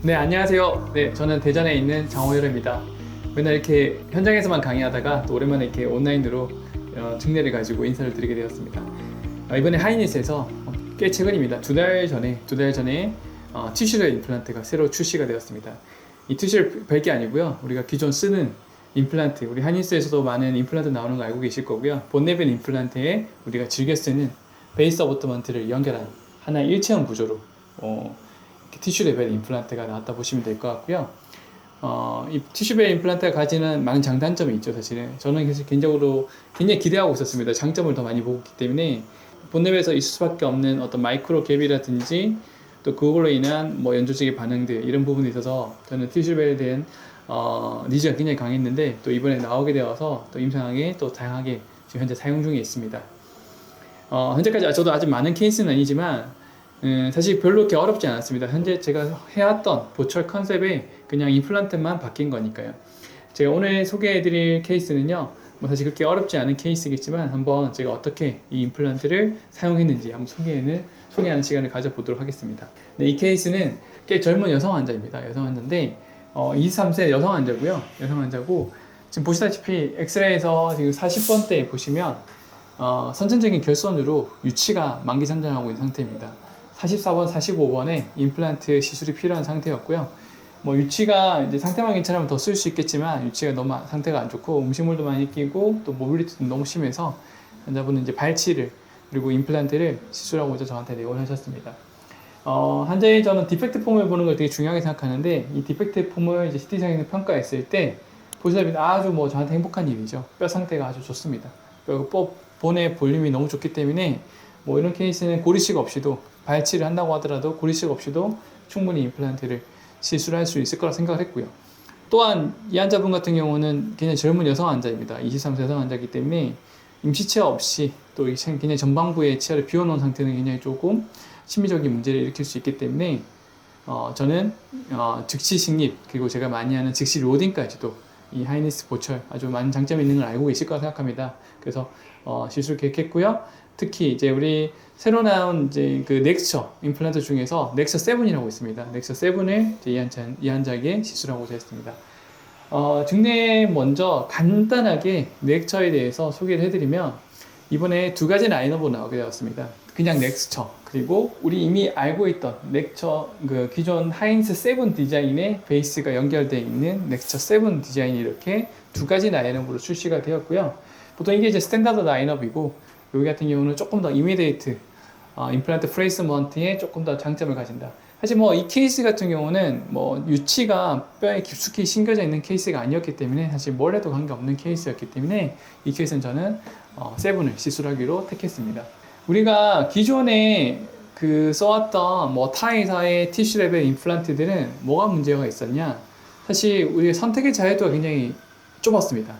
네, 안녕하세요. 네, 저는 대전에 있는 장호열입니다. 맨날 이렇게 현장에서만 강의하다가 또 오랜만에 이렇게 온라인으로 특례를 가지고 인사를 드리게 되었습니다. 이번에 하이니스에서 꽤 최근입니다. 두 달 전에 티슈레 임플란트가 새로 출시가 되었습니다. 이 티슈를 별게 아니고요. 우리가 기존 쓰는 임플란트, 우리 하이니스에서도 많은 임플란트 나오는 거 알고 계실 거고요. 본네빌 임플란트에 우리가 즐겨 쓰는 베이스 어버트먼트를 연결한 하나의 일체형 구조로 티슈 레벨 임플란트가 나왔다 보시면 될 것 같고요. 이 티슈 레벨 임플란트가 가지는 많은 장단점이 있죠, 사실은. 저는 그래서 개인적으로 굉장히 기대하고 있었습니다. 장점을 더 많이 보고 있기 때문에 본네벨에서 있을 수밖에 없는 어떤 마이크로 갭이라든지 또 그걸로 인한 연조직의 반응들 이런 부분에 있어서 저는 티슈 레벨에 대한 니즈가 굉장히 강했는데 또 이번에 나오게 되어서 또 임상하게 또 다양하게 지금 현재 사용 중에 있습니다. 현재까지 저도 아직 많은 케이스는 아니지만 사실 별로 그렇게 어렵지 않았습니다. 현재 제가 해왔던 보철 컨셉에 그냥 임플란트만 바뀐 거니까요. 제가 오늘 소개해드릴 케이스는요, 사실 그렇게 어렵지 않은 케이스겠지만 한번 제가 어떻게 이 임플란트를 사용했는지 한번 소개하는 시간을 가져보도록 하겠습니다. 네, 이 케이스는 꽤 젊은 여성 환자입니다. 여성 환자인데 23세 여성 환자고요. 여성 환자고 지금 보시다시피 엑스레이에서 지금 40번대 보시면 선천적인 결손으로 유치가 만기선장하고 있는 상태입니다. 44번, 45번에 임플란트 시술이 필요한 상태였고요. 유치가 이제 상태만 괜찮으면 더 쓸 수 있겠지만 유치가 너무 상태가 안 좋고 음식물도 많이 끼고 또 모빌리티도 너무 심해서 환자분은 이제 발치를 그리고 임플란트를 시술하고자 저한테 내원하셨습니다. 환자의 저는 디펙트 폼을 보는 걸 되게 중요하게 생각하는데 이 디펙트 폼을 이제 CT상에서 평가했을 때 보시다시피 아주 저한테 행복한 일이죠. 뼈 상태가 아주 좋습니다. 뼈 본의 볼륨이 너무 좋기 때문에 이런 케이스는 고리식 없이도 발치를 한다고 하더라도 고리식 없이도 충분히 임플란트를 시술할 수 있을 거라 생각을 했고요. 또한 이 환자분 같은 경우는 굉장히 젊은 여성 환자입니다. 23세 여성 환자이기 때문에 임시치아 없이 또 굉장히 전방부의 치아를 비워놓은 상태는 굉장히 조금 심리적인 문제를 일으킬 수 있기 때문에 저는 즉시 식립 그리고 제가 많이 하는 즉시 로딩까지도 이 하이니스 보철 아주 많은 장점이 있는 걸 알고 계실 거라 생각합니다. 그래서 시술 계획했고요. 특히 이제 우리 새로 나온 이제 그 넥스처 임플란트 중에서 넥스처 7이라고 있습니다. 넥스처 7을 이 환자에게 시술하고자 했습니다. 증례 먼저 간단하게 넥스처에 대해서 소개를 해드리면 이번에 두 가지 라인업으로 나오게 되었습니다. 그냥 넥스처 그리고 우리 이미 알고 있던 넥스처 그 기존 하이니스 7 디자인의 베이스가 연결되어 있는 넥스처 7 디자인이 이렇게 두 가지 라인업으로 출시가 되었고요. 보통 이게 이제 스탠다드 라인업이고 여기 같은 경우는 조금 더 이미디에이트 임플란트 플레이스먼트에 조금 더 장점을 가진다. 사실 이 케이스 같은 경우는 유치가 뼈에 깊숙이 심겨져 있는 케이스가 아니었기 때문에 사실 뭘 해도 관계없는 케이스였기 때문에 이 케이스는 저는 7을 시술하기로 택했습니다. 우리가 기존에 써왔던 타 회사의 티슈 레벨 임플란트들은 뭐가 문제가 있었냐? 사실 우리의 선택의 자유도가 굉장히 좁았습니다.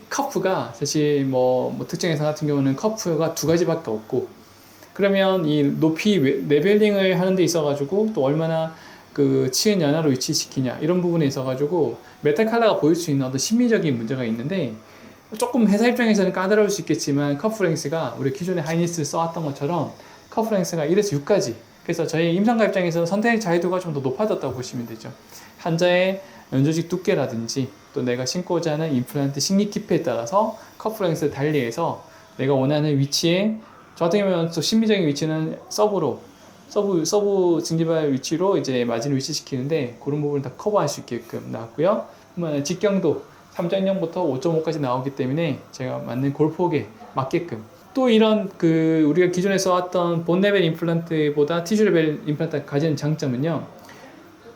커프가 사실 특정 회사 같은 경우는 커프가 두 가지밖에 없고 그러면 이 높이 레벨링을 하는 데 있어 가지고 또 얼마나 치은 연화로 위치시키냐 이런 부분에 있어 가지고 메탈 컬러가 보일 수 있는 어떤 심리적인 문제가 있는데 조금 회사 입장에서는 까다로울 수 있겠지만 커프 랭스가 우리 기존에 하이니스를 써왔던 것처럼 커프 랭스가 1에서 6까지 그래서 저희 임상가 입장에서는 선택 자유도가 좀 더 높아졌다고 보시면 되죠. 환자의 연조직 두께라든지 또 내가 신고자 하는 임플란트 식립 깊이에 따라서 커프 랭스를 달리해서 내가 원하는 위치에 저 같은 경우는 또 심리적인 위치는 서브 징지발 위치로 이제 마진을 위치시키는데 그런 부분을 다 커버할 수 있게끔 나왔고요. 직경도 3.0부터 5.5까지 나오기 때문에 제가 맞는 골폭에 맞게끔 또 이런 우리가 기존에 써왔던 본 레벨 임플란트보다 티슈 레벨 임플란트가 가지는 장점은요.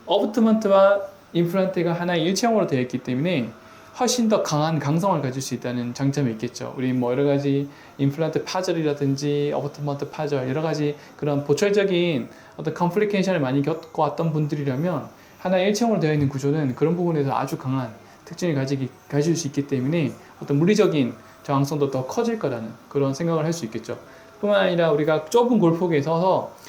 어버트먼트와 임플란트가 하나의 일체형으로 되어 있기 때문에 훨씬 더 강한 강성을 가질 수 있다는 장점이 있겠죠. 우리 여러 가지 임플란트 파절이라든지 어버트먼트 파절 여러 가지 그런 보철적인 어떤 컴플리케이션을 많이 겪어왔던 분들이라면 하나의 일체형으로 되어 있는 구조는 그런 부분에서 아주 강한 특징을 가질 수 있기 때문에 어떤 물리적인 저항성도 더 커질 거라는 그런 생각을 할 수 있겠죠. 뿐만 아니라 우리가 좁은 골폭에 서서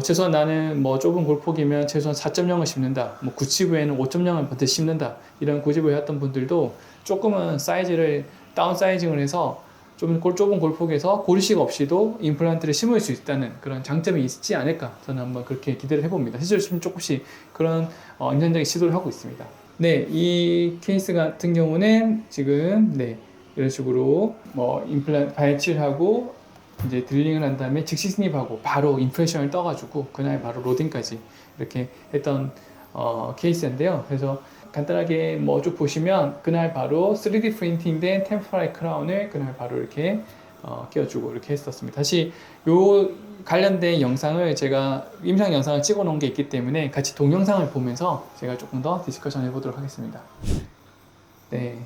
최소한 나는 좁은 골폭이면 최소한 4.0을 씹는다. 9치부에는 5.0을 반드시 씹는다. 이런 고집을 해왔던 분들도 조금은 사이즈를 다운 사이징을 해서 좀 좁은 골폭에서 고르식 없이도 임플란트를 심을 수 있다는 그런 장점이 있지 않을까 저는 한번 그렇게 기대를 해봅니다. 실제로 지금 조금씩 그런 임상적인 시도를 하고 있습니다. 네, 이 케이스 같은 경우는 지금 이런 식으로 뭐 임플란트 발치하고 이제 드릴링을 한 다음에 즉시 스닙하고 바로 임프레션을 떠가지고 그날 바로 로딩까지 이렇게 했던 케이스인데요. 그래서 간단하게 뭐 쭉 보시면 그날 바로 3D 프린팅된 템포라리 크라운을 그날 바로 이렇게 끼워주고 이렇게 했었습니다. 다시 요 관련된 영상을 제가 임상 영상을 찍어 놓은 게 있기 때문에 같이 동영상을 보면서 제가 조금 더 디스커션 해보도록 하겠습니다. 네.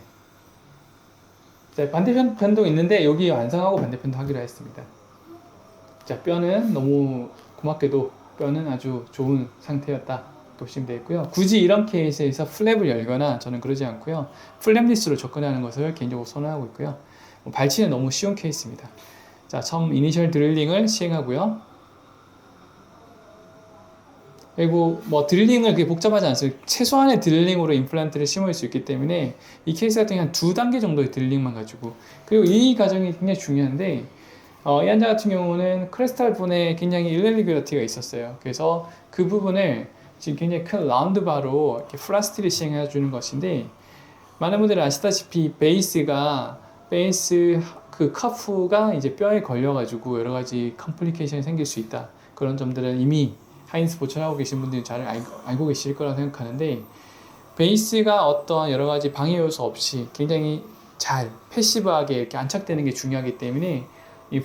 자, 반대편도 있는데 여기 완성하고 반대편도 하기로 했습니다. 자, 뼈는 너무 고맙게도 뼈는 아주 좋은 상태였다 보시면 되겠고요. 굳이 이런 케이스에서 플랩을 열거나 저는 그러지 않고요. 플랩리스로 접근하는 것을 개인적으로 선호하고 있고요. 발치는 너무 쉬운 케이스입니다. 자, 처음 이니셜 드릴링을 시행하고요. 그리고 뭐 드릴링을 그렇게 복잡하지 않습니다. 최소한의 드릴링으로 임플란트를 심을 수 있기 때문에 이 케이스 같은 경우는 한 2단계 정도의 드릴링만 가지고, 그리고 이 과정이 굉장히 중요한데 이 환자 같은 경우는 크레스탈 분에 굉장히 일레리귤러티가 있었어요. 그래서 그 부분을 지금 굉장히 큰 라운드 바로 이렇게 플라스티를 시행해 주는 것인데, 많은 분들이 아시다시피 베이스 그 커프가 이제 뼈에 걸려가지고 여러 가지 컴플리케이션이 생길 수 있다. 그런 점들은 이미 하이니스 보철하고 계신 분들이 잘 알고 계실 거라고 생각하는데, 베이스가 어떤 여러 가지 방해 요소 없이 굉장히 잘 패시브하게 이렇게 안착되는 게 중요하기 때문에 이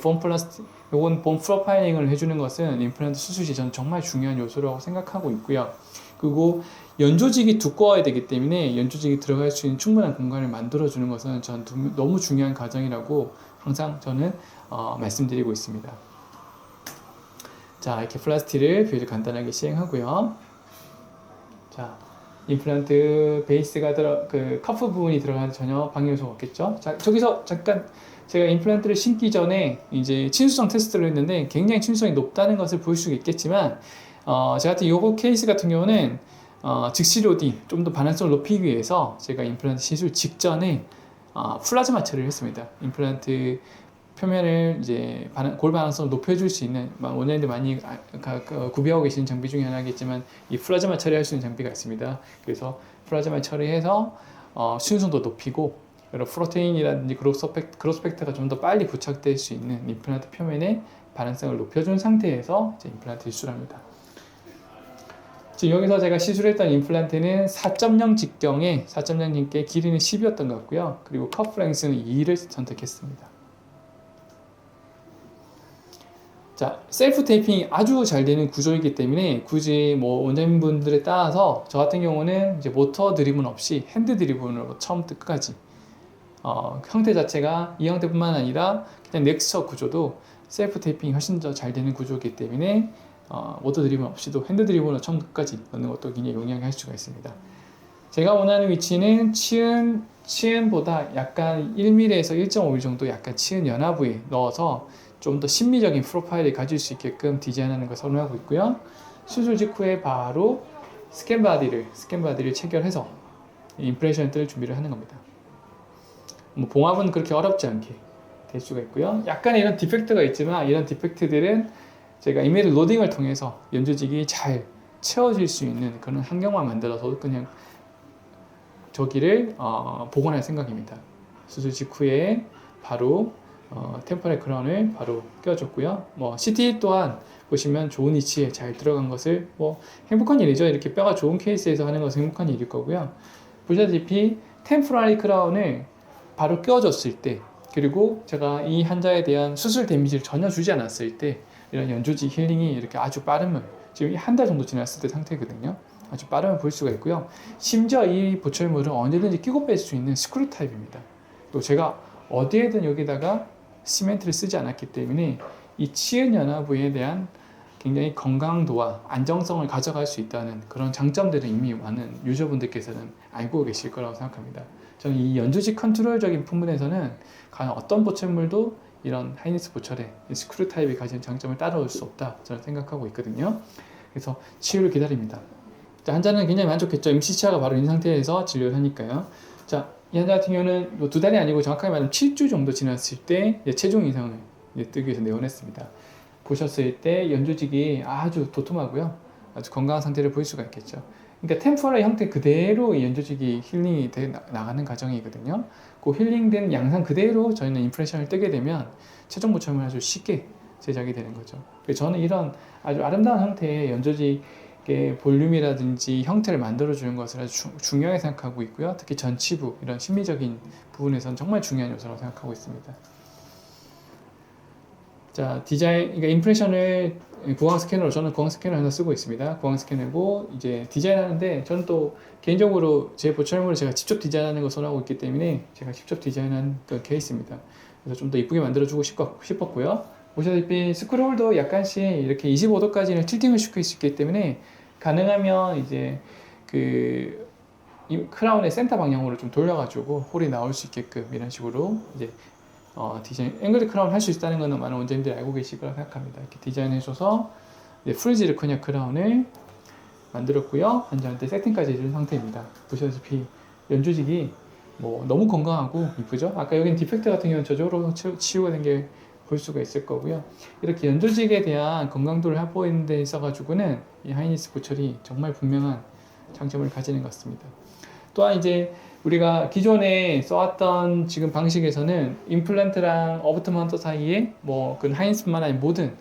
요건 본 프로파일링을 해주는 것은 임플란트 수술 시 저는 정말 중요한 요소라고 생각하고 있고요. 그리고 연조직이 두꺼워야 되기 때문에 연조직이 들어갈 수 있는 충분한 공간을 만들어주는 것은 전 너무 중요한 과정이라고 항상 저는 말씀드리고 있습니다. 자, 이렇게 플라스티를 비교적 간단하게 시행하고요. 자, 임플란트 베이스가 그 커프 부분이 들어가는 전혀 방해 요소가 없겠죠. 자, 저기서 잠깐 제가 임플란트를 심기 전에 이제 친수성 테스트를 했는데 굉장히 친수성이 높다는 것을 볼 수 있겠지만 제 같은 요거 케이스 같은 경우는 즉시 로딩 좀 더 반응성을 높이기 위해서 제가 임플란트 시술 직전에 플라즈마 처리를 했습니다. 임플란트 표면을 이제 골 반응성을 높여줄 수 있는, 원장님들 많이 구비하고 계시는 장비 중에 하나겠지만 이 플라즈마 처리할 수 있는 장비가 있습니다. 그래서 플라즈마 처리해서 순수성도 높이고 여러 프로테인이라든지 그로스펙터가 좀 더 빨리 부착될 수 있는 임플란트 표면의 반응성을 높여준 상태에서 이제 임플란트 시술합니다. 지금 여기서 제가 시술했던 임플란트는 4.0 직경에 4.0께 길이는 10이었던 것 같고요. 그리고 커프 랭스는 2를 선택했습니다. 자, 셀프 테이핑이 아주 잘 되는 구조이기 때문에 굳이 뭐 원장님분들에 따라서 저 같은 경우는 이제 모터 드리븐 없이 핸드 드리븐으로 처음부터 끝까지 형태 자체가 이 형태뿐만 아니라 그냥 넥스처 구조도 셀프 테이핑이 훨씬 더 잘 되는 구조이기 때문에 모터 드리븐 없이도 핸드 드리븐으로 처음부터 끝까지 넣는 것도 굉장히 용이하게 할 수가 있습니다. 제가 원하는 위치는 치은보다 약간 1mm에서 1.5mm 정도 약간 치은 연하부에 넣어서 좀 더 심미적인 프로파일을 가질 수 있게끔 디자인하는 걸 선호하고 있고요. 수술 직후에 바로 스캔 바디를 체결해서 임프레션을 뜰 준비를 하는 겁니다. 뭐 봉합은 그렇게 어렵지 않게 될 수가 있고요. 약간의 이런 디펙트가 있지만 이런 디펙트들은 제가 이메일 로딩을 통해서 연조직이 잘 채워질 수 있는 그런 환경만 만들어서 그냥 저기를 복원할 생각입니다. 수술 직후에 바로 템퍼럴 크라운을 바로 껴줬고요. 뭐 CT 또한 보시면 좋은 위치에 잘 들어간 것을 뭐 행복한 일이죠. 이렇게 뼈가 좋은 케이스에서 하는 것은 행복한 일일 거고요. 보시다시피 템포라리 크라운을 바로 껴줬을 때, 그리고 제가 이 환자에 대한 수술 데미지를 전혀 주지 않았을 때 이런 연조직 힐링이 이렇게 아주 빠름을, 지금 한 달 정도 지났을 때 상태거든요. 아주 빠름을 볼 수가 있고요. 심지어 이 보철물은 언제든지 끼고 뺄 수 있는 스크류 타입입니다. 또 제가 어디에든 여기다가 시멘트를 쓰지 않았기 때문에 이 치은 연화부에 대한 굉장히 건강도와 안정성을 가져갈 수 있다는 그런 장점들은 이미 많은 유저분들께서는 알고 계실 거라고 생각합니다. 저는 이 연조직 컨트롤적인 부분에서는 과연 어떤 보철물도 이런 하이니스 보철의 스크류 타입이 가진 장점을 따라올 수 없다 저는 생각하고 있거든요. 그래서 치유를 기다립니다. 자, 환자는 굉장히 만족했죠. MC치아가 바로 이 상태에서 진료를 하니까요. 자, 이 환자 같은 경우는 뭐 2달이 아니고 정확하게 말하면 7주 정도 지났을 때 이제 체중 이상을 이제 뜨기 위해서 내원했습니다. 보셨을 때 연조직이 아주 도톰하고요. 아주 건강한 상태를 보일 수가 있겠죠. 그러니까 템포럴 형태 그대로 이 연조직이 힐링이 돼 나가는 과정이거든요. 그 힐링된 양상 그대로 저희는 임프레션을 뜨게 되면 최종 보철은 아주 쉽게 제작이 되는 거죠. 그래서 저는 이런 아주 아름다운 형태의 연조직의 볼륨이라든지 형태를 만들어주는 것을 아주 중요하게 생각하고 있고요. 특히 전치부 이런 심미적인 부분에서는 정말 중요한 요소라고 생각하고 있습니다. 자, 디자인, 그러니까 임프레션을 구강 스캐너로, 저는 구강 스캐너 하나 쓰고 있습니다. 구강 스캐너고 이제 디자인하는데, 저는 또 개인적으로 제 보철물을 제가 직접 디자인하는 걸 선호하고 있기 때문에 제가 직접 디자인한 그 케이스입니다. 그래서 좀 더 이쁘게 만들어주고 싶었고요. 보시다시피 스크롤도 약간씩 이렇게 25도까지는 틸팅을 시킬 수 있기 때문에 가능하면 이제 그 크라운의 센터 방향으로 좀 돌려가지고 홀이 나올 수 있게끔 이런 식으로 이제 디자인, 앵글드 크라운 할 수 있다는 것은 많은 원장님들이 알고 계실 거라 생각합니다. 이렇게 디자인해줘서 프리즈 르코니아 크라운을 만들었고요. 환자한테 세팅까지 해준 상태입니다. 보시다시피 연조직이 뭐 너무 건강하고 이쁘죠? 아까 여긴 디펙트 같은 경우는 저쪽으로 치유가 된 게 볼 수가 있을 거고요. 이렇게 연조직에 대한 건강도를 확보하는 데 있어가지고는 이 하이니스 보철이 정말 분명한 장점을 가지는 것 같습니다. 또한 이제 우리가 기존에 써왔던 지금 방식에서는 임플란트랑 어버트먼트 사이에 뭐 그 하이니스뿐만 아니라 모든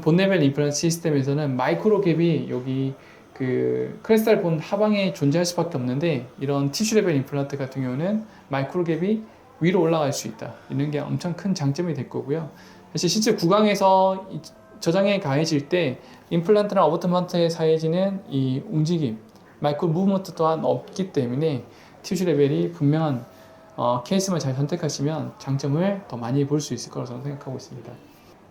본 레벨 임플란트 시스템에서는 마이크로 갭이 여기 그 크레스탈 본 하방에 존재할 수밖에 없는데, 이런 티슈 레벨 임플란트 같은 경우는 마이크로 갭이 위로 올라갈 수 있다. 이런 게 엄청 큰 장점이 될 거고요. 사실 실제 구강에서 저장에 가해질 때 임플란트랑 어버트먼트에 사해지는 이 움직임, 마이크로 무브먼트 또한 없기 때문에 티슈 레벨이 분명한 케이스만 잘 선택하시면 장점을 더 많이 볼 수 있을 거라고 저는 생각하고 있습니다.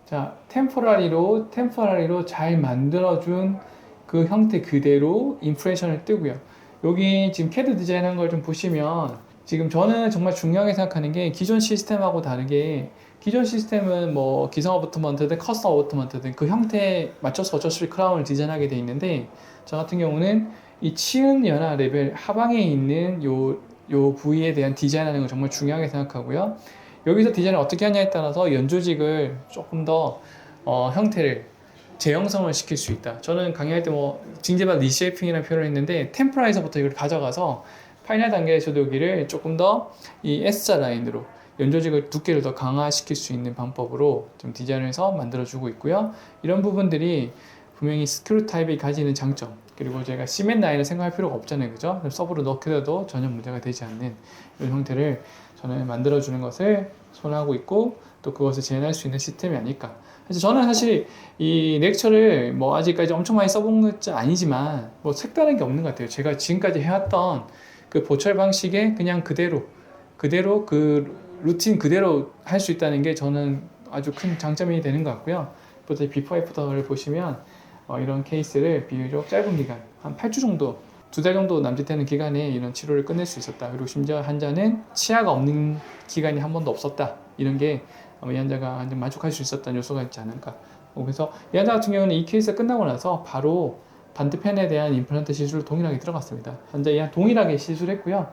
자, 템포라리로 잘 만들어준 그 형태 그대로 임프레션을 뜨고요. 여기 지금 CAD 디자인한 걸 좀 보시면, 지금 저는 정말 중요하게 생각하는 게 기존 시스템하고 다르게, 기존 시스템은 뭐 기성 어버트먼트든 커스텀 어버트먼트든 그 형태에 맞춰서 어쩌시 크라운을 디자인하게 돼 있는데, 저 같은 경우는 이 치은 연화 레벨 하방에 있는 요 부위에 대한 디자인하는 걸 정말 중요하게 생각하고요. 여기서 디자인을 어떻게 하냐에 따라서 연조직을 조금 더 형태를 재형성을 시킬 수 있다. 저는 강의할 때 뭐 징제바 리쉐이핑이라는 표현을 했는데, 템포라에서부터 이걸 가져가서 파이널 단계에서도 여기를 조금 더 이 S자 라인으로 연조직을 두께를 더 강화시킬 수 있는 방법으로 좀 디자인을 해서 만들어주고 있고요. 이런 부분들이 분명히 스크류 타입이 가지는 장점, 그리고 제가 시멘 라인을 생각할 필요가 없잖아요, 그죠? 서브로 넣게도 전혀 문제가 되지 않는 이런 형태를 저는 만들어주는 것을 선호하고 있고, 또 그것을 재현할 수 있는 시스템이 아닐까. 그래서 저는 사실 이 렉처를 뭐 아직까지 엄청 많이 써본 것은 아니지만 뭐 색다른 게 없는 것 같아요. 제가 지금까지 해왔던 그 보철 방식에 그냥 그대로 그 루틴 그대로 할 수 있다는 게 저는 아주 큰 장점이 되는 것 같고요. 비포 애프터를 보시면 이런 케이스를 비교적 짧은 기간, 한 8주 정도, 2달 정도 남짓되는 기간에 이런 치료를 끝낼 수 있었다. 그리고 심지어 환자는 치아가 없는 기간이 한 번도 없었다. 이런 게 이 환자가 완전 만족할 수 있었던 요소가 있지 않을까. 그래서 이 환자 같은 경우는 이 케이스가 끝나고 나서 바로 반대편에 대한 임플란트 시술을 동일하게 들어갔습니다. 현재 동일하게 시술했고요.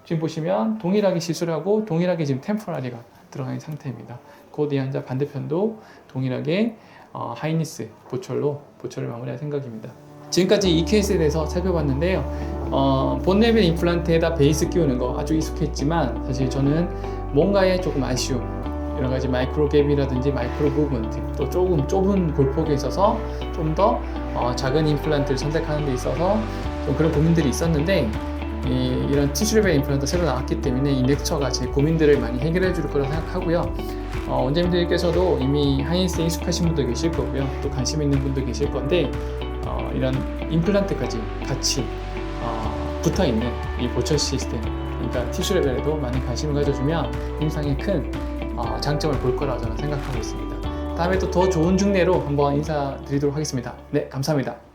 지금 보시면 동일하게 시술하고 동일하게 지금 템포라리가 들어간 상태입니다. 곧 이 환자 반대편도 동일하게 하이니스 보철을 마무리할 생각입니다. 지금까지 이 케이스에 대해서 살펴봤는데요. 본 레벨 임플란트에다 베이스 끼우는 거 아주 익숙했지만, 사실 저는 뭔가에 조금 아쉬움, 여러 가지 마이크로 갭이라든지 마이크로 무브먼트, 또 조금 좁은 골폭에 있어서 좀 더 작은 임플란트를 선택하는 데 있어서 좀 그런 고민들이 있었는데, 이런 티슈 레벨 임플란트 새로 나왔기 때문에 이 렉처가 제 고민들을 많이 해결해 줄 거라 생각하고요. 원장님들께서도 이미 하이니스에 익숙하신 분도 계실 거고요. 또 관심 있는 분도 계실 건데, 이런 임플란트까지 같이 붙어있는 이 보철 시스템, 그러니까 티슈 레벨에도 많은 관심을 가져주면 임상에 큰 장점을 볼 거라고 저는 생각하고 있습니다. 다음에 또 더 좋은 중례로 한번 인사드리도록 하겠습니다. 네, 감사합니다.